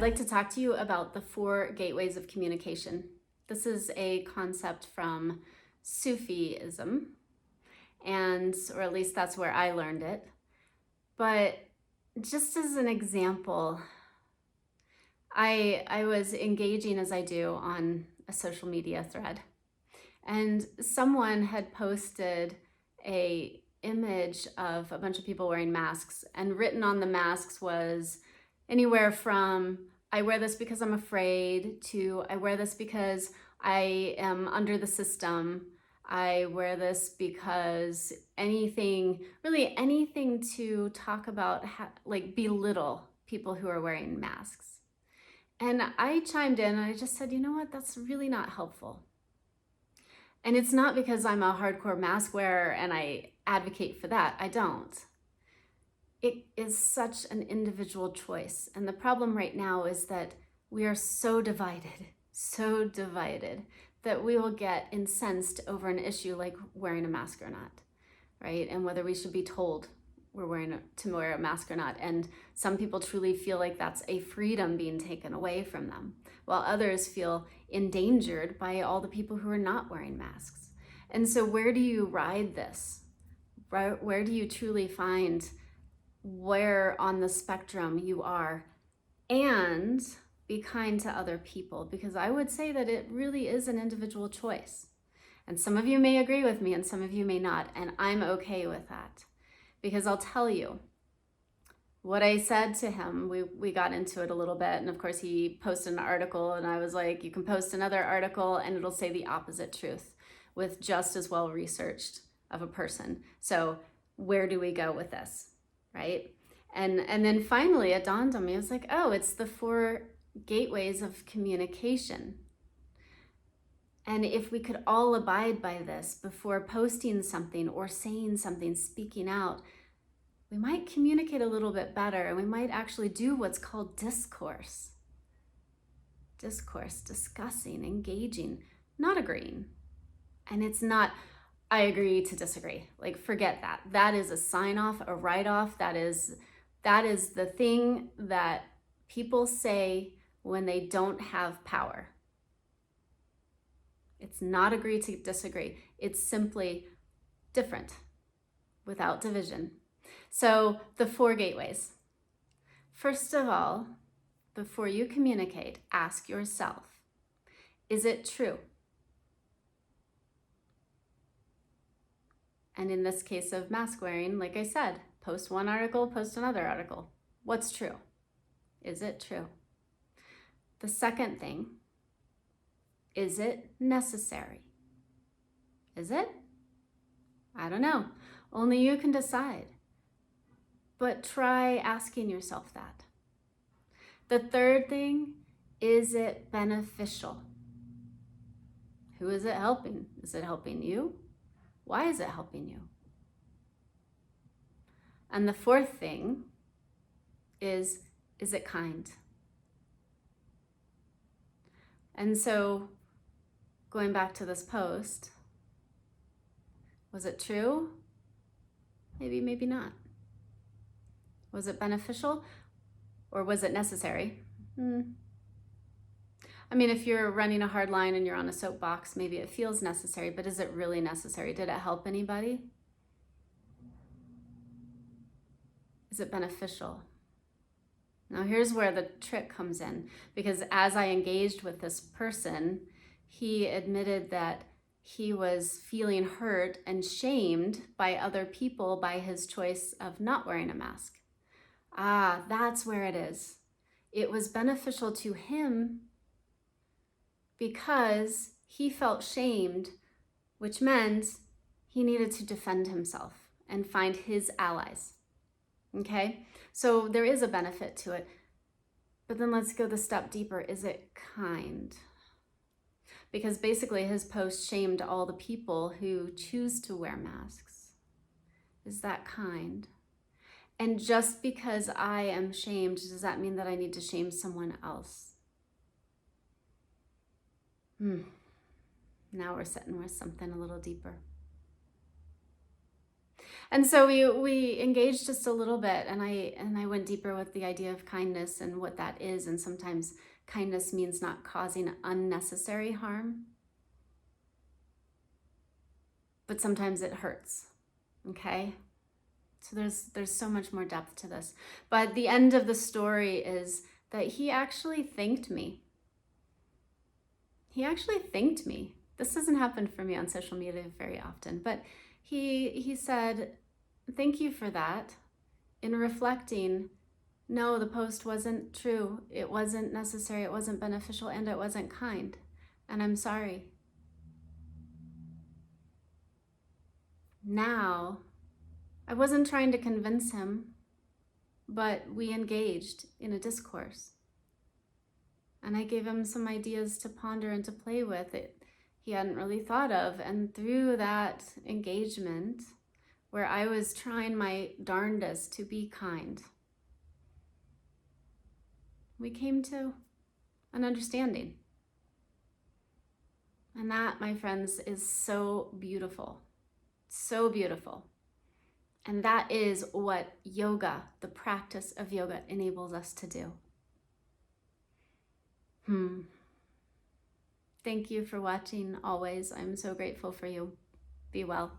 like to talk to you about the 4 gateways of communication. This is a concept from Sufism, or at least that's where I learned it. But just as an example, I was engaging as I do on a social media thread, and someone had posted a image of a bunch of people wearing masks, and written on the masks was anywhere from "I wear this because I'm afraid" to "I wear this because I am under the system." I wear this because really anything to talk about, like belittle people who are wearing masks. And I chimed in and I just said, you know what, that's really not helpful. And it's not because I'm a hardcore mask wearer and I advocate for that. I don't. It is such an individual choice. And the problem right now is that we are so divided, that we will get incensed over an issue like wearing a mask or not, right? And whether we should be told to wear a mask or not. And some people truly feel like that's a freedom being taken away from them, while others feel endangered by all the people who are not wearing masks. And so where do you ride this? Where do you truly find where on the spectrum you are? And be kind to other people, because I would say that it really is an individual choice. And some of you may agree with me and some of you may not, and I'm okay with that. Because I'll tell you, what I said to him, we got into it a little bit, and of course he posted an article, and I was like, you can post another article and it'll say the opposite truth with just as well researched of a person. So where do we go with this, right? And then finally it dawned on me, I was like, oh, it's the 4 gateways of communication. And if we could all abide by this before posting something or saying something, speaking out, we might communicate a little bit better, and we might actually do what's called discourse. Discourse, discussing, engaging, not agreeing. And it's not, I agree to disagree. Like, forget that. That is a sign off, a write off. That is the thing that people say when they don't have power. It's not agree to disagree. It's simply different without division. So the 4 gateways. First of all, before you communicate, ask yourself, is it true? And in this case of mask wearing, like I said, post one article, post another article. What's true? Is it true? The second thing, is it necessary? Is it? I don't know. Only you can decide. But try asking yourself that. The third thing, is it beneficial? Who is it helping? Is it helping you? Why is it helping you? And the fourth thing is it kind? And so, going back to this post, was it true? Maybe, maybe not. Was it beneficial, or was it necessary? I mean, if you're running a hard line and you're on a soapbox, maybe it feels necessary, but is it really necessary? Did it help anybody? Is it beneficial? Now here's where the trick comes in, because as I engaged with this person, he admitted that he was feeling hurt and shamed by other people by his choice of not wearing a mask. Ah, that's where it is. It was beneficial to him because he felt shamed, which meant he needed to defend himself and find his allies. Okay? So there is a benefit to it. But then let's go the step deeper. Is it kind? Because basically his post shamed all the people who choose to wear masks. Is that kind? And just because I am shamed, does that mean that I need to shame someone else? Now we're sitting with something a little deeper. And so we engaged just a little bit, and I went deeper with the idea of kindness and what that is. And sometimes kindness means not causing unnecessary harm, but sometimes it hurts. Okay? So there's so much more depth to this. But the end of the story is that he actually thanked me. He actually thanked me. This doesn't happen for me on social media very often, but he said, "Thank you for that." In reflecting, no, the post wasn't true. It wasn't necessary. It wasn't beneficial, and it wasn't kind. And I'm sorry. Now, I wasn't trying to convince him, but we engaged in a discourse. And I gave him some ideas to ponder and to play with it he hadn't really thought of. And through that engagement, where I was trying my darndest to be kind, we came to an understanding. And that, my friends, is so beautiful. So beautiful. And that is what yoga, the practice of yoga, enables us to do. Thank you for watching always. I'm so grateful for you. Be well.